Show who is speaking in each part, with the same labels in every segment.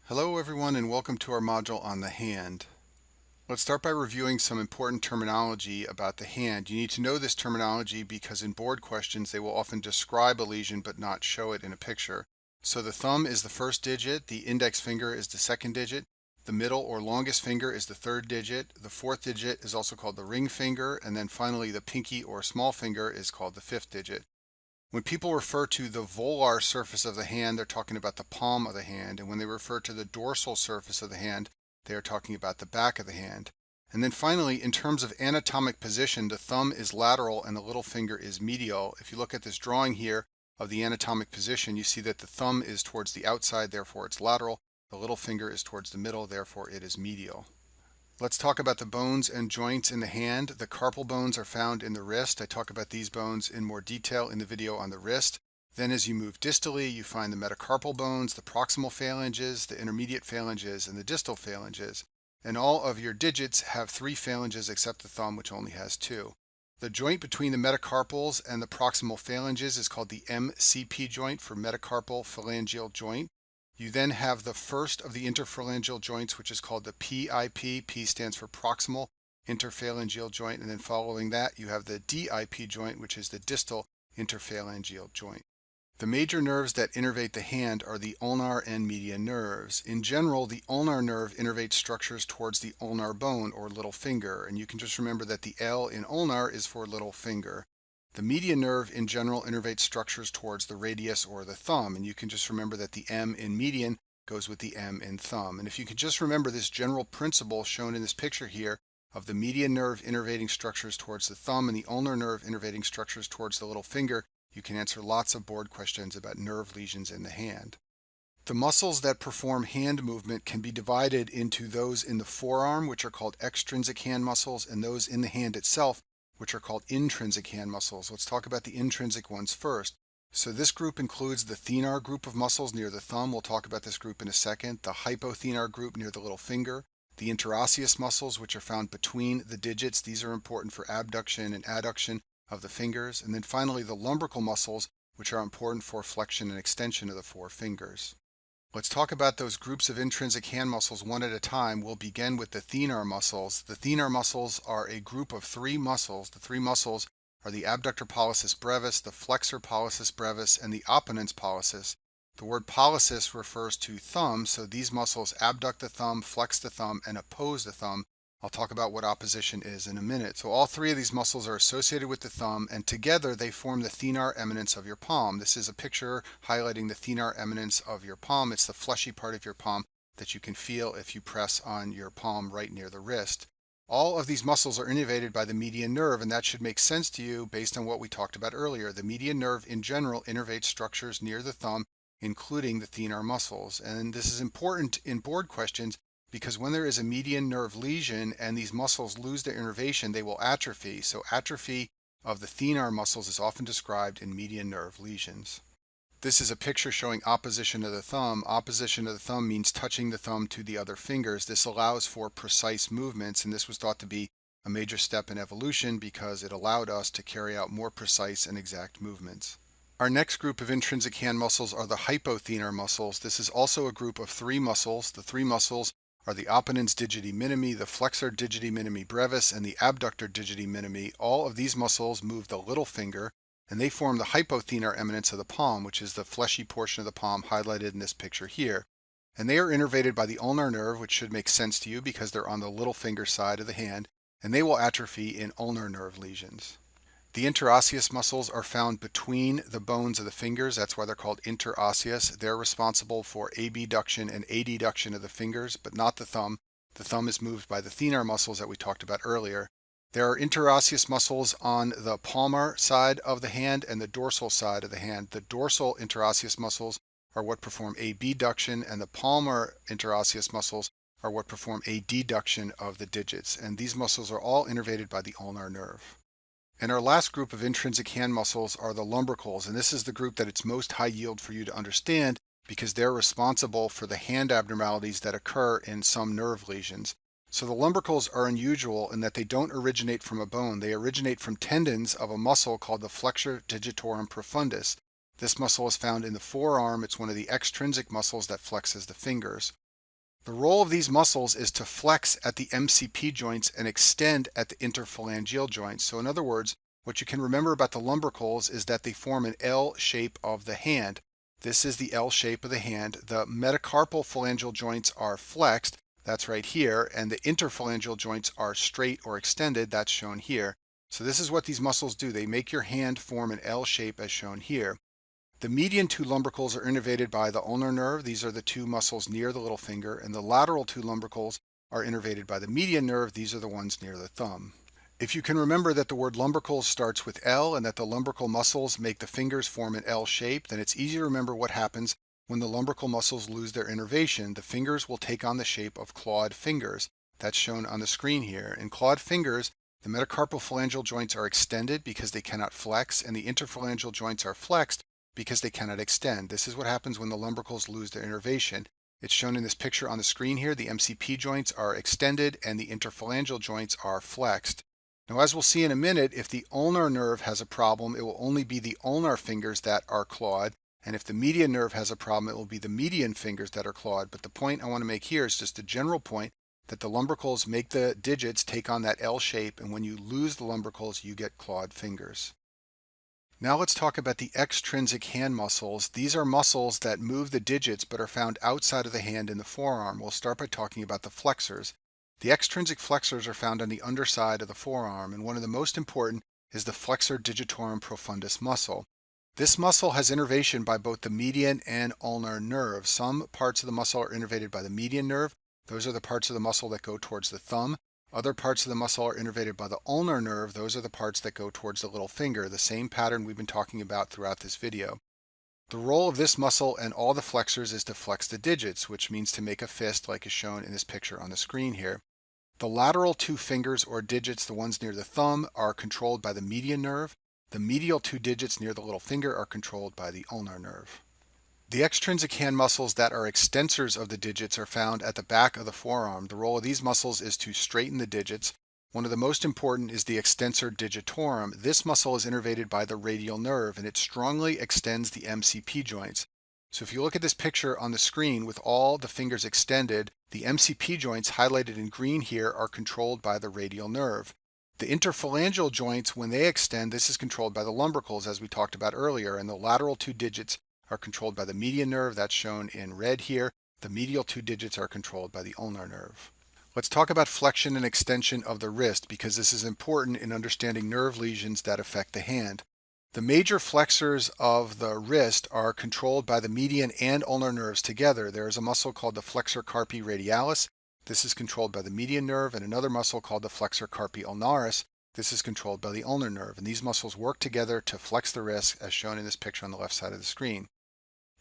Speaker 1: Hello everyone and welcome to our module on the hand. Let's start by reviewing some important terminology about the hand. You need to know this terminology because in board questions they will often describe a lesion but not show it in a picture. So the thumb is the first digit, the index finger is the second digit, the middle or longest finger is the third digit, the fourth digit is also called the ring finger, and then finally the pinky or small finger is called the fifth digit. When people refer to the volar surface of the hand, they're talking about the palm of the hand. And when they refer to the dorsal surface of the hand, they are talking about the back of the hand. And then finally, in terms of anatomic position, the thumb is lateral and the little finger is medial. If you look at this drawing here of the anatomic position, you see that the thumb is towards the outside, therefore it's lateral. The little finger is towards the middle, therefore it is medial. Let's talk about the bones and joints in the hand. The carpal bones are found in the wrist. I talk about these bones in more detail in the video on the wrist. Then as you move distally, you find the metacarpal bones, the proximal phalanges, the intermediate phalanges, and the distal phalanges. And all of your digits have 3 phalanges except the thumb, which only has 2. The joint between the metacarpals and the proximal phalanges is called the MCP joint for metacarpal phalangeal joint. You then have the first of the interphalangeal joints, which is called the PIP. P stands for proximal interphalangeal joint. And then following that, you have the DIP joint, which is the distal interphalangeal joint. The major nerves that innervate the hand are the ulnar and median nerves. In general, the ulnar nerve innervates structures towards the ulnar bone or little finger. And you can just remember that the L in ulnar is for little finger. The median nerve in general innervates structures towards the radius or the thumb, and you can just remember that the M in median goes with the M in thumb. And if you can just remember this general principle shown in this picture here of the median nerve innervating structures towards the thumb and the ulnar nerve innervating structures towards the little finger, you can answer lots of board questions about nerve lesions in the hand. The muscles that perform hand movement can be divided into those in the forearm, which are called extrinsic hand muscles, and those in the hand itself, which are called intrinsic hand muscles. Let's talk about the intrinsic ones first. So this group includes the thenar group of muscles near the thumb. We'll talk about this group in a second. The hypothenar group near the little finger. The interosseous muscles, which are found between the digits. These are important for abduction and adduction of the fingers. And then finally the lumbrical muscles, which are important for flexion and extension of the 4 fingers. Let's talk about those groups of intrinsic hand muscles one at a time. We'll begin with the thenar muscles. The thenar muscles are a group of 3 muscles. The 3 muscles are the abductor pollicis brevis, the flexor pollicis brevis, and the opponens pollicis. The word pollicis refers to thumb, so these muscles abduct the thumb, flex the thumb, and oppose the thumb. I'll talk about what opposition is in a minute. So all 3 of these muscles are associated with the thumb, and together they form the thenar eminence of your palm. This is a picture highlighting the thenar eminence of your palm. It's the fleshy part of your palm that you can feel if you press on your palm right near the wrist. All of these muscles are innervated by the median nerve, and that should make sense to you based on what we talked about earlier. The median nerve in general innervates structures near the thumb, including the thenar muscles. And this is important in board questions because when there is a median nerve lesion and these muscles lose their innervation, they will atrophy. So atrophy of the thenar muscles is often described in median nerve lesions. This is a picture showing opposition of the thumb. Opposition of the thumb means touching the thumb to the other fingers. This allows for precise movements, and this was thought to be a major step in evolution because it allowed us to carry out more precise and exact movements. Our next group of intrinsic hand muscles are the hypothenar muscles. This is also a group of 3 muscles. The 3 muscles are the opponens digiti minimi, the flexor digiti minimi brevis, and the abductor digiti minimi. All of these muscles move the little finger, and they form the hypothenar eminence of the palm, which is the fleshy portion of the palm highlighted in this picture here. And they are innervated by the ulnar nerve, which should make sense to you because they're on the little finger side of the hand, and they will atrophy in ulnar nerve lesions. The interosseous muscles are found between the bones of the fingers. That's why they're called interosseous. They're responsible for abduction and adduction of the fingers, but not the thumb. The thumb is moved by the thenar muscles that we talked about earlier. There are interosseous muscles on the palmar side of the hand and the dorsal side of the hand. The dorsal interosseous muscles are what perform abduction, and the palmar interosseous muscles are what perform adduction of the digits. And these muscles are all innervated by the ulnar nerve. And our last group of intrinsic hand muscles are the lumbricals, and this is the group that it's most high yield for you to understand because they're responsible for the hand abnormalities that occur in some nerve lesions. So the lumbricals are unusual in that they don't originate from a bone. They originate from tendons of a muscle called the flexor digitorum profundus. This muscle is found in the forearm. It's one of the extrinsic muscles that flexes the fingers. The role of these muscles is to flex at the MCP joints and extend at the interphalangeal joints. So in other words, what you can remember about the lumbricals is that they form an L shape of the hand. This is the L shape of the hand. The metacarpal phalangeal joints are flexed, that's right here, and the interphalangeal joints are straight or extended, that's shown here. So this is what these muscles do. They make your hand form an L shape as shown here. The median two lumbricals are innervated by the ulnar nerve. These are the two muscles near the little finger, and the lateral two lumbricals are innervated by the median nerve. These are the ones near the thumb. If you can remember that the word lumbricals starts with L and that the lumbrical muscles make the fingers form an L shape, then it's easy to remember what happens when the lumbrical muscles lose their innervation. The fingers will take on the shape of clawed fingers. That's shown on the screen here. In clawed fingers, the metacarpal phalangeal joints are extended because they cannot flex, and the interphalangeal joints are flexed because they cannot extend. This is what happens when the lumbricals lose their innervation. It's shown in this picture on the screen here. The MCP joints are extended and the interphalangeal joints are flexed. Now, as we'll see in a minute, if the ulnar nerve has a problem, it will only be the ulnar fingers that are clawed. And if the median nerve has a problem, it will be the median fingers that are clawed. But the point I want to make here is just a general point that the lumbricals make the digits take on that L shape, and when you lose the lumbricals, you get clawed fingers. Now let's talk about the extrinsic hand muscles. These are muscles that move the digits but are found outside of the hand in the forearm. We'll start by talking about the flexors. The extrinsic flexors are found on the underside of the forearm, and one of the most important is the flexor digitorum profundus muscle. This muscle has innervation by both the median and ulnar nerve. Some parts of the muscle are innervated by the median nerve. Those are the parts of the muscle that go towards the thumb. Other parts of the muscle are innervated by the ulnar nerve. Those are the parts that go towards the little finger, the same pattern we've been talking about throughout this video. The role of this muscle and all the flexors is to flex the digits, which means to make a fist like is shown in this picture on the screen here. The lateral two fingers or digits, the ones near the thumb, are controlled by the median nerve. The medial two digits near the little finger are controlled by the ulnar nerve. The extrinsic hand muscles that are extensors of the digits are found at the back of the forearm. The role of these muscles is to straighten the digits. One of the most important is the extensor digitorum. This muscle is innervated by the radial nerve, and it strongly extends the MCP joints. So if you look at this picture on the screen with all the fingers extended, the MCP joints highlighted in green here are controlled by the radial nerve. The interphalangeal joints, when they extend, this is controlled by the lumbricals as we talked about earlier, and the lateral two digits are controlled by the median nerve. That's shown in red here. The medial two digits are controlled by the ulnar nerve. Let's talk about flexion and extension of the wrist because this is important in understanding nerve lesions that affect the hand. The major flexors of the wrist are controlled by the median and ulnar nerves together. There is a muscle called the flexor carpi radialis. This is controlled by the median nerve, and another muscle called the flexor carpi ulnaris. This is controlled by the ulnar nerve, and these muscles work together to flex the wrist as shown in this picture on the left side of the screen.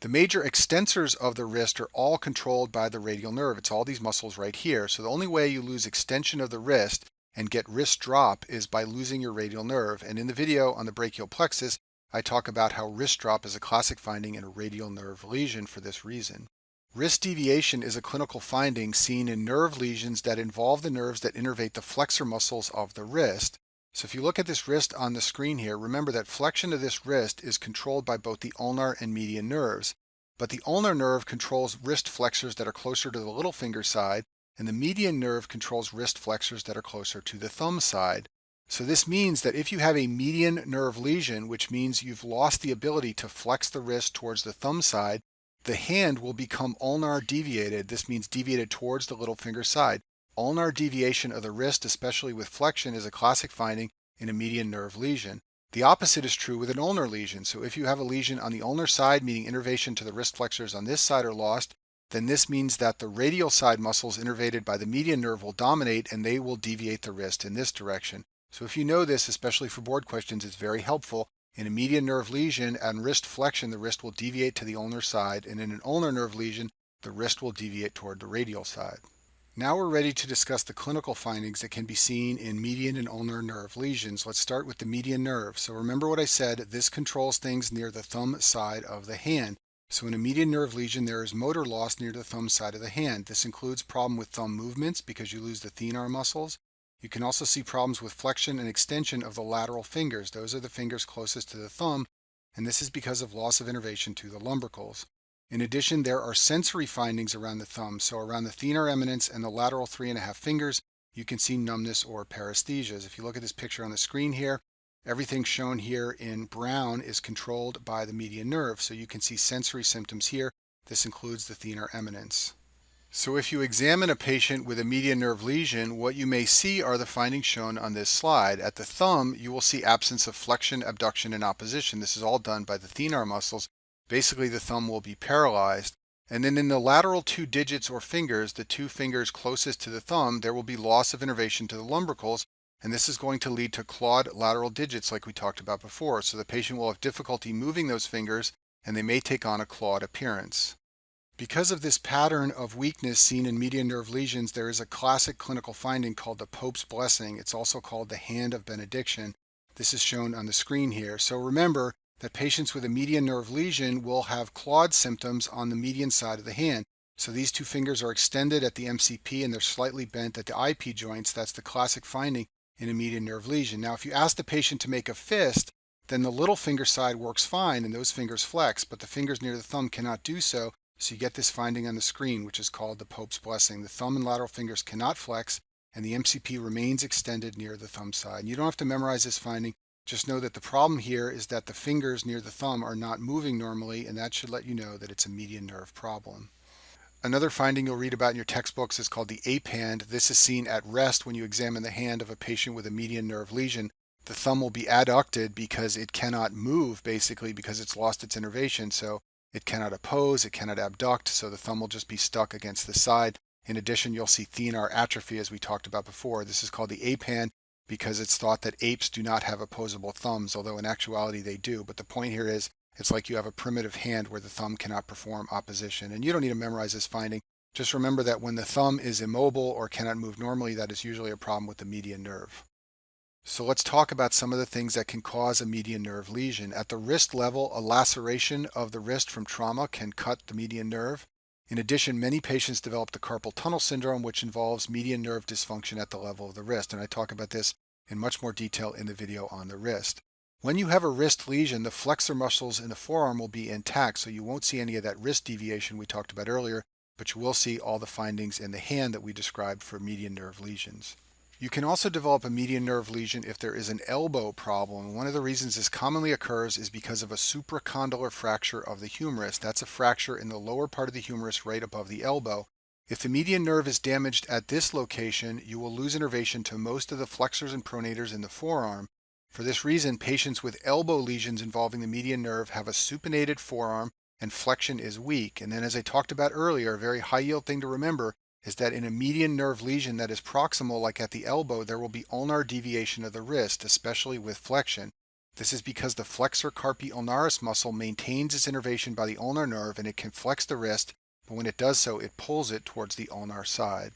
Speaker 1: The major extensors of the wrist are all controlled by the radial nerve. It's all these muscles right here. So the only way you lose extension of the wrist and get wrist drop is by losing your radial nerve. And in the video on the brachial plexus, I talk about how wrist drop is a classic finding in a radial nerve lesion for this reason. Wrist deviation is a clinical finding seen in nerve lesions that involve the nerves that innervate the flexor muscles of the wrist. So if you look at this wrist on the screen here, remember that flexion of this wrist is controlled by both the ulnar and median nerves. But the ulnar nerve controls wrist flexors that are closer to the little finger side, and the median nerve controls wrist flexors that are closer to the thumb side. So this means that if you have a median nerve lesion, which means you've lost the ability to flex the wrist towards the thumb side, the hand will become ulnar deviated. This means deviated towards the little finger side. Ulnar deviation of the wrist, especially with flexion, is a classic finding in a median nerve lesion. The opposite is true with an ulnar lesion. So if you have a lesion on the ulnar side, meaning innervation to the wrist flexors on this side are lost, then this means that the radial side muscles innervated by the median nerve will dominate and they will deviate the wrist in this direction. So if you know this, especially for board questions, it's very helpful. In a median nerve lesion and wrist flexion, the wrist will deviate to the ulnar side, and in an ulnar nerve lesion, the wrist will deviate toward the radial side. Now we're ready to discuss the clinical findings that can be seen in median and ulnar nerve lesions. Let's start with the median nerve. So remember what I said, this controls things near the thumb side of the hand. So in a median nerve lesion, there is motor loss near the thumb side of the hand. This includes problem with thumb movements because you lose the thenar muscles. You can also see problems with flexion and extension of the lateral fingers. Those are the fingers closest to the thumb, and this is because of loss of innervation to the lumbricals. In addition, there are sensory findings around the thumb. So around the thenar eminence and the lateral 3.5 fingers, you can see numbness or paresthesias. If you look at this picture on the screen here, everything shown here in brown is controlled by the median nerve. So you can see sensory symptoms here. This includes the thenar eminence. So if you examine a patient with a median nerve lesion, what you may see are the findings shown on this slide. At the thumb, you will see absence of flexion, abduction, and opposition. This is all done by the thenar muscles. Basically, the thumb will be paralyzed. And then in the lateral 2 digits or fingers, the 2 fingers closest to the thumb, there will be loss of innervation to the lumbricals, and this is going to lead to clawed lateral digits like we talked about before. So the patient will have difficulty moving those fingers, and they may take on a clawed appearance. Because of this pattern of weakness seen in median nerve lesions, there is a classic clinical finding called the Pope's blessing. It's also called the hand of benediction. This is shown on the screen here. So remember that patients with a median nerve lesion will have clawed symptoms on the median side of the hand. So these 2 fingers are extended at the MCP and they're slightly bent at the IP joints. That's the classic finding in a median nerve lesion. Now, if you ask the patient to make a fist, then the little finger side works fine and those fingers flex, but the fingers near the thumb cannot do so. So you get this finding on the screen, which is called the Pope's blessing. The thumb and lateral fingers cannot flex, and the MCP remains extended near the thumb side. And you don't have to memorize this finding. Just know that the problem here is that the fingers near the thumb are not moving normally, and that should let you know that it's a median nerve problem. Another finding you'll read about in your textbooks is called the ape hand. This is seen at rest when you examine the hand of a patient with a median nerve lesion. The thumb will be adducted because it cannot move, basically because it's lost its innervation. So it cannot oppose, it cannot abduct, so the thumb will just be stuck against the side. In addition, you'll see thenar atrophy as we talked about before. This is called the ape hand because it's thought that apes do not have opposable thumbs, although in actuality they do. But the point here is it's like you have a primitive hand where the thumb cannot perform opposition. And you don't need to memorize this finding. Just remember that when the thumb is immobile or cannot move normally, that is usually a problem with the median nerve. So let's talk about some of the things that can cause a median nerve lesion. At the wrist level, a laceration of the wrist from trauma can cut the median nerve. In addition, many patients develop the carpal tunnel syndrome, which involves median nerve dysfunction at the level of the wrist. And I talk about this in much more detail in the video on the wrist. When you have a wrist lesion, the flexor muscles in the forearm will be intact, so you won't see any of that wrist deviation we talked about earlier, but you will see all the findings in the hand that we described for median nerve lesions. You can also develop a median nerve lesion if there is an elbow problem. One of the reasons this commonly occurs is because of a supracondylar fracture of the humerus. That's a fracture in the lower part of the humerus right above the elbow. If the median nerve is damaged at this location, you will lose innervation to most of the flexors and pronators in the forearm. For this reason, patients with elbow lesions involving the median nerve have a supinated forearm and flexion is weak. And then as I talked about earlier, a very high yield thing to remember is that in a median nerve lesion that is proximal, like at the elbow, there will be ulnar deviation of the wrist, especially with flexion. This is because the flexor carpi ulnaris muscle maintains its innervation by the ulnar nerve and it can flex the wrist, but when it does so, it pulls it towards the ulnar side.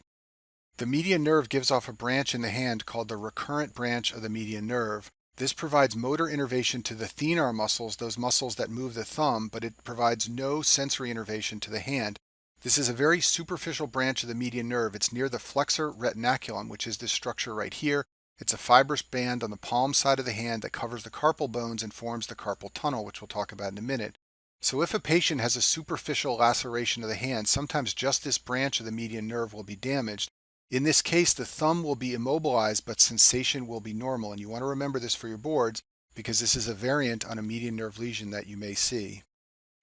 Speaker 1: The median nerve gives off a branch in the hand called the recurrent branch of the median nerve. This provides motor innervation to the thenar muscles, those muscles that move the thumb, but it provides no sensory innervation to the hand. This is a very superficial branch of the median nerve. It's near the flexor retinaculum, which is this structure right here. It's a fibrous band on the palm side of the hand that covers the carpal bones and forms the carpal tunnel, which we'll talk about in a minute. So if a patient has a superficial laceration of the hand, sometimes just this branch of the median nerve will be damaged. In this case, the thumb will be immobilized, but sensation will be normal. And you want to remember this for your boards because this is a variant on a median nerve lesion that you may see.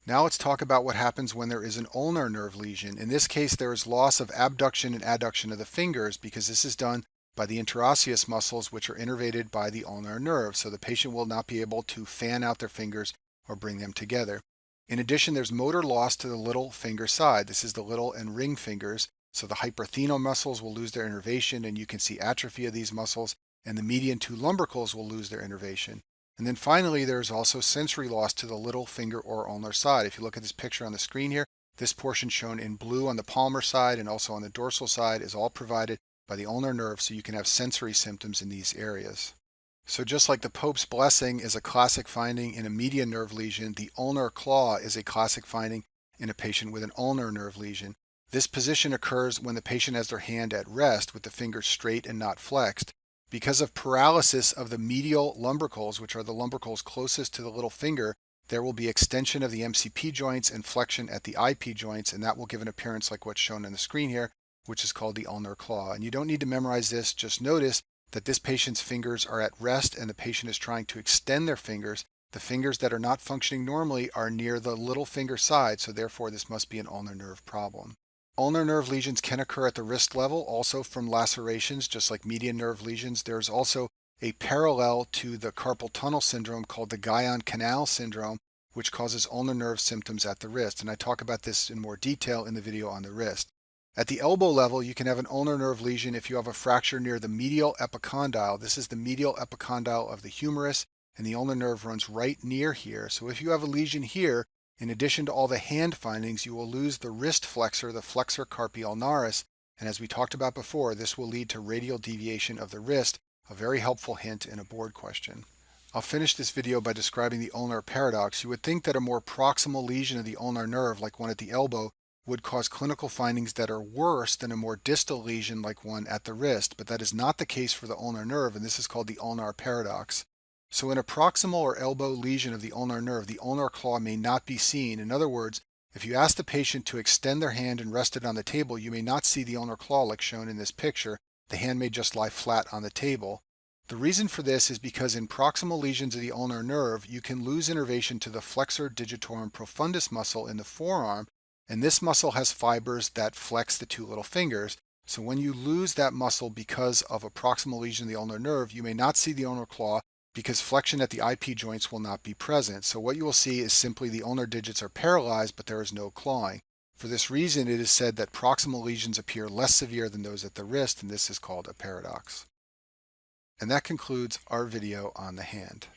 Speaker 1: Now let's talk about what happens when there is an ulnar nerve lesion. In this case, there is loss of abduction and adduction of the fingers because this is done by the interosseous muscles, which are innervated by the ulnar nerve. So the patient will not be able to fan out their fingers or bring them together. In addition, there's motor loss to the little finger side. This is the little and ring fingers. So the hyperthenar muscles will lose their innervation and you can see atrophy of these muscles, and the median 2 lumbricals will lose their innervation. And then finally, there's also sensory loss to the little finger or ulnar side. If you look at this picture on the screen here, this portion shown in blue on the palmar side and also on the dorsal side is all provided by the ulnar nerve, so you can have sensory symptoms in these areas. So just like the Pope's blessing is a classic finding in a median nerve lesion, the ulnar claw is a classic finding in a patient with an ulnar nerve lesion. This position occurs when the patient has their hand at rest with the fingers straight and not flexed. Because of paralysis of the medial lumbricals, which are the lumbricals closest to the little finger, there will be extension of the MCP joints and flexion at the IP joints, and that will give an appearance like what's shown on the screen here, which is called the ulnar claw. And you don't need to memorize this, just notice that this patient's fingers are at rest and the patient is trying to extend their fingers. The fingers that are not functioning normally are near the little finger side, so therefore this must be an ulnar nerve problem. Ulnar nerve lesions can occur at the wrist level, also from lacerations, just like median nerve lesions. There's also a parallel to the carpal tunnel syndrome called the Guyon canal syndrome, which causes ulnar nerve symptoms at the wrist. And I talk about this in more detail in the video on the wrist. At the elbow level, you can have an ulnar nerve lesion if you have a fracture near the medial epicondyle. This is the medial epicondyle of the humerus, and the ulnar nerve runs right near here. So if you have a lesion here, in addition to all the hand findings, you will lose the wrist flexor, the flexor carpi ulnaris, and as we talked about before, this will lead to radial deviation of the wrist, a very helpful hint in a board question. I'll finish this video by describing the ulnar paradox. You would think that a more proximal lesion of the ulnar nerve, like one at the elbow, would cause clinical findings that are worse than a more distal lesion like one at the wrist, but that is not the case for the ulnar nerve, and this is called the ulnar paradox. So in a proximal or elbow lesion of the ulnar nerve, the ulnar claw may not be seen. In other words, if you ask the patient to extend their hand and rest it on the table, you may not see the ulnar claw like shown in this picture. The hand may just lie flat on the table. The reason for this is because in proximal lesions of the ulnar nerve, you can lose innervation to the flexor digitorum profundus muscle in the forearm, and this muscle has fibers that flex the two little fingers. So when you lose that muscle because of a proximal lesion of the ulnar nerve, you may not see the ulnar claw because flexion at the IP joints will not be present. So what you will see is simply the ulnar digits are paralyzed, but there is no clawing. For this reason, it is said that proximal lesions appear less severe than those at the wrist, and this is called a paradox. And that concludes our video on the hand.